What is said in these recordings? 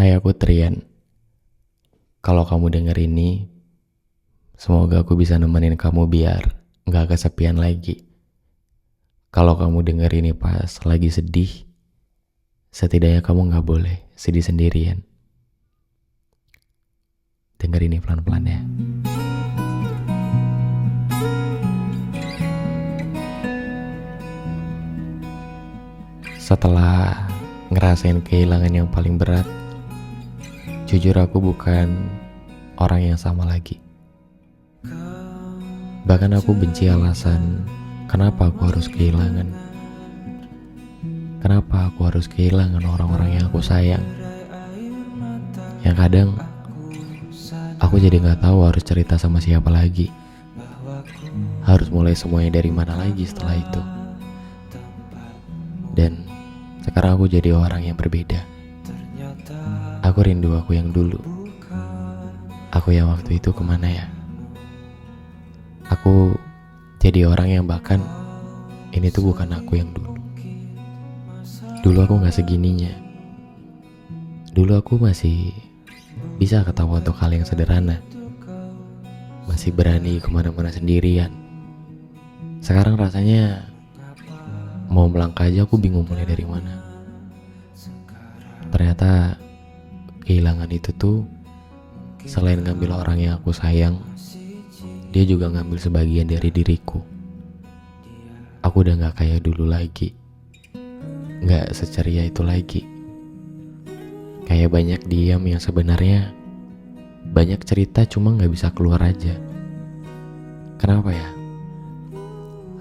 Hai, aku Trian. Kalau kamu denger ini, semoga aku bisa nemenin kamu biar gak kesepian lagi. Kalau kamu denger ini pas lagi sedih, setidaknya kamu gak boleh sedih sendirian. Denger ini pelan-pelan ya. Setelah ngerasain kehilangan yang paling berat, jujur aku bukan orang yang sama lagi. Bahkan aku benci alasan kenapa aku harus kehilangan. Kenapa aku harus kehilangan orang-orang yang aku sayang. Yang kadang aku jadi gak tahu harus cerita sama siapa lagi. Harus mulai semuanya dari mana lagi setelah itu. Dan sekarang aku jadi orang yang berbeda. Aku rindu aku yang dulu. Aku yang waktu itu kemana ya? Aku jadi orang yang bahkan ini tuh bukan aku yang dulu. Dulu aku gak segininya. Dulu aku masih bisa ketawa untuk hal yang sederhana. Masih berani kemana-mana sendirian. Sekarang rasanya mau melangkah aja aku bingung mulai dari mana. Ternyata kehilangan itu tuh selain ngambil orang yang aku sayang, dia juga ngambil sebagian dari diriku. Aku udah gak kayak dulu lagi. Gak seceria itu lagi. Kayak banyak diam yang sebenarnya banyak cerita cuma gak bisa keluar aja. Kenapa ya?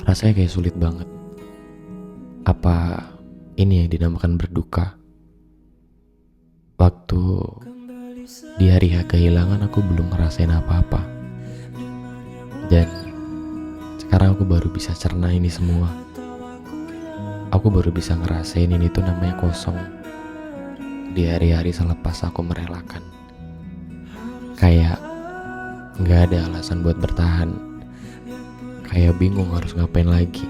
Rasanya kayak sulit banget. Apa ini yang dinamakan berduka? Waktu di hari kehilangan aku belum ngerasain apa-apa. Dan sekarang aku baru bisa cerna ini semua. Aku baru bisa ngerasain ini tuh namanya kosong. Di hari-hari selepas aku merelakan. Kayak gak ada alasan buat bertahan. Kayak bingung harus ngapain lagi.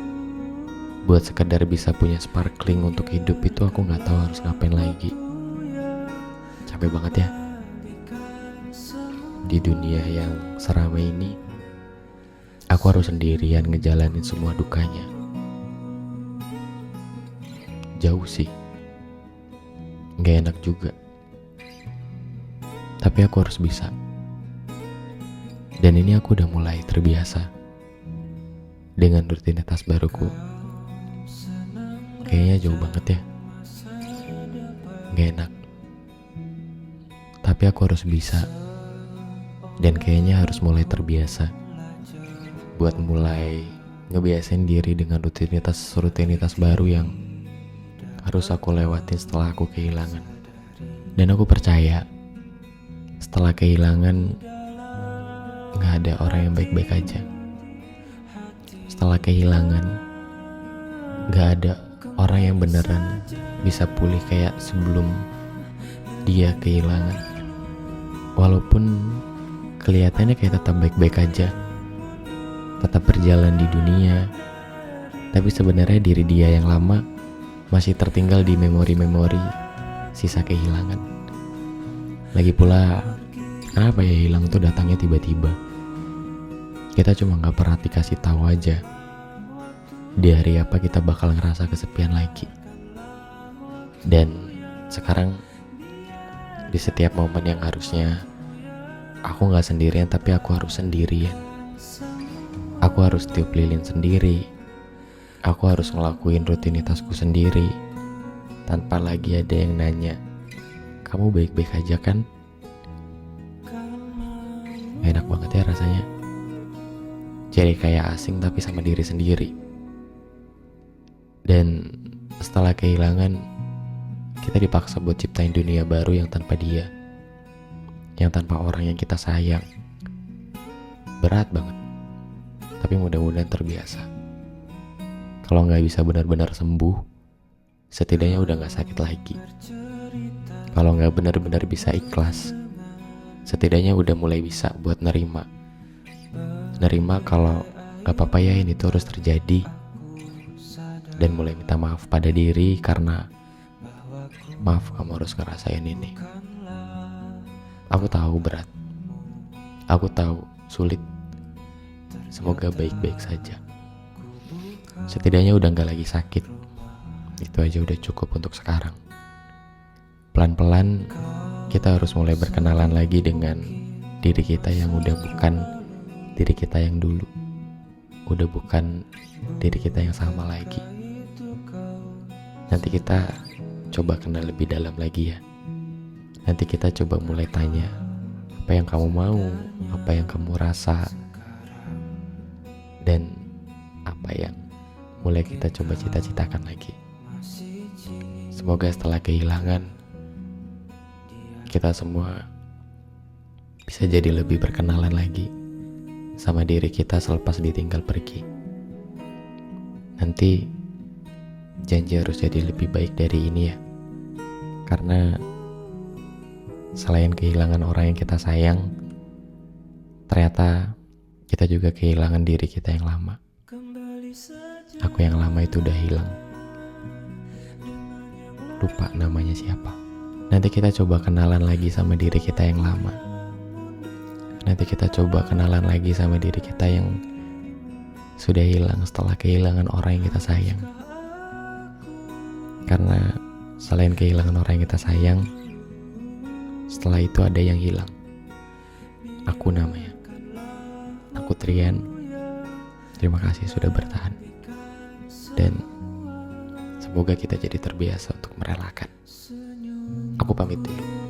Buat sekedar bisa punya sparkling untuk hidup itu aku gak tahu harus ngapain lagi. Capek banget ya. Di dunia yang seramai ini, aku harus sendirian ngejalanin semua dukanya. Jauh sih. Gak enak juga. Tapi aku harus bisa. Dan ini aku udah mulai terbiasa dengan rutinitas baruku. Kayaknya jauh banget ya. Gak enak. Tapi aku harus bisa. Dan kayaknya harus mulai terbiasa buat mulai ngebiasain diri dengan rutinitas baru yang harus aku lewatin setelah aku kehilangan. Dan aku percaya setelah kehilangan gak ada orang yang baik-baik aja. Setelah kehilangan gak ada orang yang beneran bisa pulih kayak sebelum dia kehilangan. Walaupun kelihatannya kayak tetap baik-baik aja, tetap berjalan di dunia, tapi sebenarnya diri dia yang lama masih tertinggal di memori-memori sisa kehilangan. Lagi pula, kenapa ya hilang tuh datangnya tiba-tiba? Kita cuma gak pernah dikasih tahu aja di hari apa kita bakal ngerasa kesepian lagi. Dan sekarang di setiap momen yang harusnya aku gak sendirian, tapi aku harus sendirian. Aku harus tiup lilin sendiri. Aku harus ngelakuin rutinitasku sendiri tanpa lagi ada yang nanya, kamu baik-baik aja kan? Enak banget ya rasanya. Jadi kayak asing tapi sama diri sendiri. Dan setelah kehilangan, kita dipaksa buat ciptain dunia baru yang tanpa dia, yang tanpa orang yang kita sayang. Berat banget. Tapi mudah-mudahan terbiasa. Kalau gak bisa benar-benar sembuh, setidaknya udah gak sakit lagi. Kalau gak benar-benar bisa ikhlas, setidaknya udah mulai bisa buat nerima kalau gak apa-apa ya ini tuh harus terjadi. Dan mulai minta maaf pada diri karena maaf kamu harus ngerasain ini. Aku tahu berat. Aku tahu sulit. Semoga baik-baik saja. Setidaknya udah gak lagi sakit. Itu aja udah cukup untuk sekarang. Pelan-pelan kita harus mulai berkenalan lagi dengan diri kita yang udah bukan diri kita yang dulu. Udah bukan diri kita yang sama lagi. Nanti kita coba kenal lebih dalam lagi ya. Nanti kita coba mulai tanya, apa yang kamu mau, apa yang kamu rasa, dan apa yang mulai kita coba cita-citakan lagi. Semoga setelah kehilangan, kita semua bisa jadi lebih berkenalan lagi sama diri kita selepas ditinggal pergi. Nanti janji harus jadi lebih baik dari ini ya. Karena selain kehilangan orang yang kita sayang, ternyata kita juga kehilangan diri kita yang lama. Aku yang lama itu udah hilang. Lupa namanya siapa. Nanti kita coba kenalan lagi sama diri kita yang lama. Nanti kita coba kenalan lagi sama diri kita yang sudah hilang setelah kehilangan orang yang kita sayang. Karena selain kehilangan orang yang kita sayang, setelah itu ada yang hilang. Aku namanya. Aku Trian. Terima kasih sudah bertahan. Dan semoga kita jadi terbiasa untuk merelakan. Aku pamit dulu.